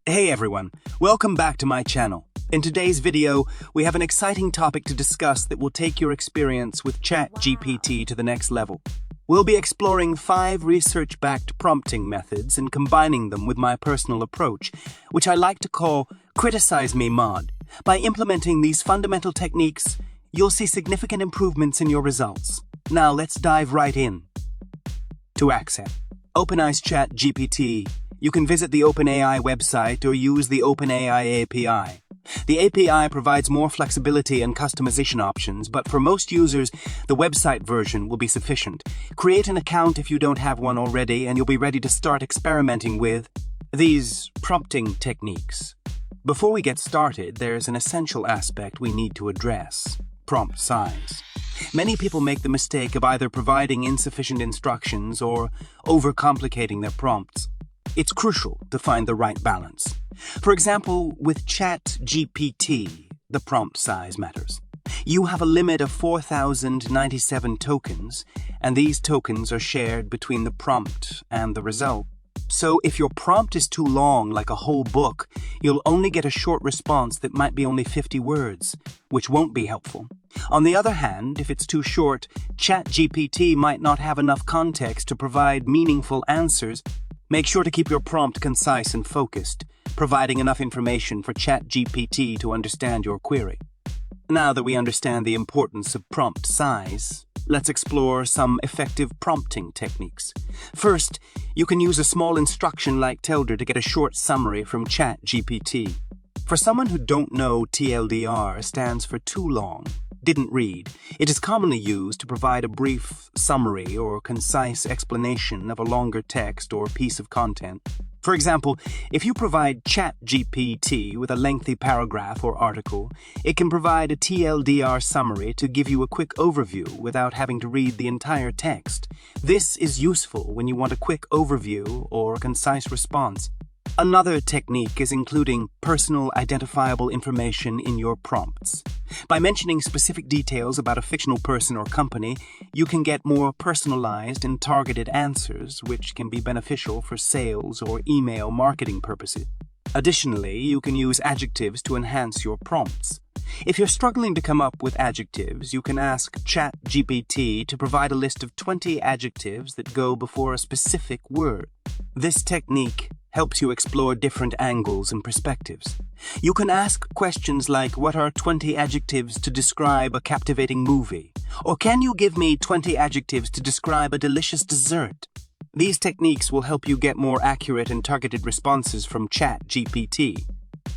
Hey everyone, welcome back to my channel. In today's video, we have an exciting topic to discuss that will take your experience with ChatGPT to the next level. We'll be exploring 5 research-backed prompting methods and combining them with my personal approach, which I like to call Criticize Me Mod. By implementing these fundamental techniques, you'll see significant improvements in your results. Now let's dive right in. To access OpenAI's ChatGPT, you can visit the OpenAI website or use the OpenAI API. The API provides more flexibility and customization options, but for most users, the website version will be sufficient. Create an account if you don't have one already, and you'll be ready to start experimenting with these prompting techniques. Before we get started, there's an essential aspect we need to address: prompt size. Many people make the mistake of either providing insufficient instructions or overcomplicating their prompts. It's crucial to find the right balance. For example, with ChatGPT, the prompt size matters. You have a limit of 4,097 tokens, and these tokens are shared between the prompt and the result. So if your prompt is too long, like a whole book, you'll only get a short response that might be only 50 words, which won't be helpful. On the other hand, if it's too short, ChatGPT might not have enough context to provide meaningful answers. Make sure to keep your prompt concise and focused, providing enough information for ChatGPT to understand your query. Now that we understand the importance of prompt size, let's explore some effective prompting techniques. First, you can use a small instruction like Telder to get a short summary from ChatGPT. For someone who don't know, TLDR stands for too long, didn't read. It is commonly used to provide a brief summary or concise explanation of a longer text or piece of content. For example, if you provide ChatGPT with a lengthy paragraph or article, it can provide a TLDR summary to give you a quick overview without having to read the entire text. This is useful when you want a quick overview or a concise response. Another technique is including personal identifiable information in your prompts. By mentioning specific details about a fictional person or company, you can get more personalized and targeted answers, which can be beneficial for sales or email marketing purposes. Additionally, you can use adjectives to enhance your prompts. If you're struggling to come up with adjectives, you can ask ChatGPT to provide a list of 20 adjectives that go before a specific word. This technique helps you explore different angles and perspectives. You can ask questions like, what are 20 adjectives to describe a captivating movie? Or can you give me 20 adjectives to describe a delicious dessert? These techniques will help you get more accurate and targeted responses from ChatGPT.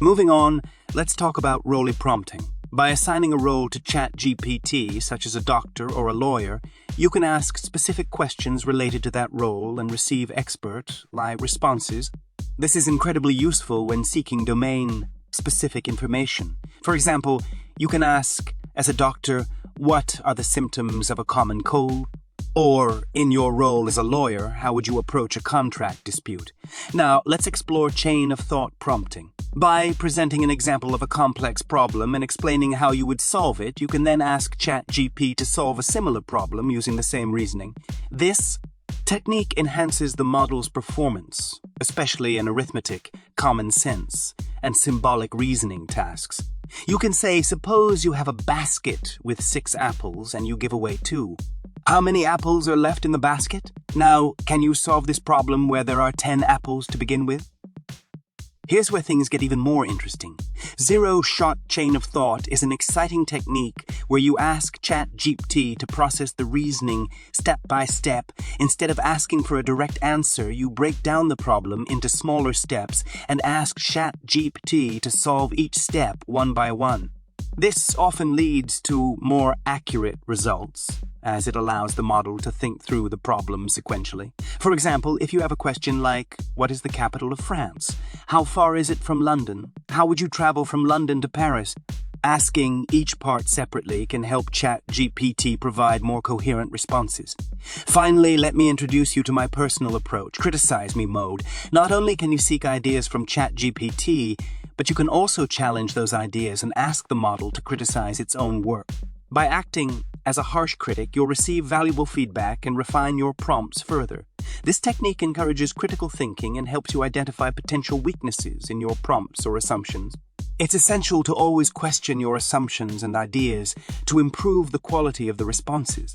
Moving on, let's talk about role prompting. By assigning a role to ChatGPT, such as a doctor or a lawyer, you can ask specific questions related to that role and receive expert-like responses. This is incredibly useful when seeking domain-specific information. For example, you can ask, as a doctor, what are the symptoms of a common cold? Or, in your role as a lawyer, how would you approach a contract dispute? Now, let's explore chain of thought prompting. By presenting an example of a complex problem and explaining how you would solve it, you can then ask ChatGPT to solve a similar problem using the same reasoning. This technique enhances the model's performance, especially in arithmetic, common sense, and symbolic reasoning tasks. You can say, suppose you have a basket with 6 apples and you give away 2. How many apples are left in the basket? Now, can you solve this problem where there are 10 apples to begin with? Here's where things get even more interesting. Zero-shot chain of thought is an exciting technique where you ask ChatGPT to process the reasoning step by step. Instead of asking for a direct answer, you break down the problem into smaller steps and ask ChatGPT to solve each step one by one. This often leads to more accurate results, as it allows the model to think through the problem sequentially. For example, if you have a question like, what is the capital of France? How far is it from London? How would you travel from London to Paris? Asking each part separately can help ChatGPT provide more coherent responses. Finally, let me introduce you to my personal approach, Criticize Me mode. Not only can you seek ideas from ChatGPT, but you can also challenge those ideas and ask the model to criticize its own work. By acting as a harsh critic, you'll receive valuable feedback and refine your prompts further. This technique encourages critical thinking and helps you identify potential weaknesses in your prompts or assumptions. It's essential to always question your assumptions and ideas to improve the quality of the responses.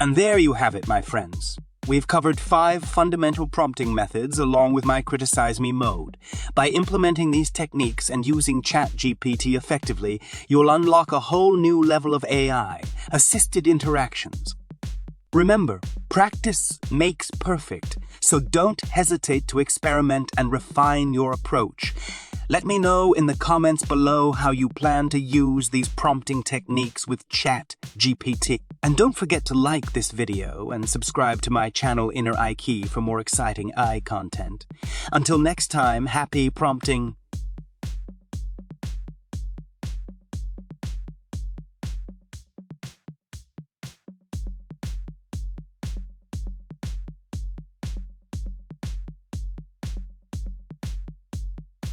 And there you have it, my friends. We've covered 5 fundamental prompting methods along with my Criticize Me mode. By implementing these techniques and using ChatGPT effectively, you'll unlock a whole new level of AI, assisted interactions. Remember, practice makes perfect, so don't hesitate to experiment and refine your approach. Let me know in the comments below how you plan to use these prompting techniques with ChatGPT. And don't forget to like this video and subscribe to my channel Inner Eye Key for more exciting AI content. Until next time, happy prompting!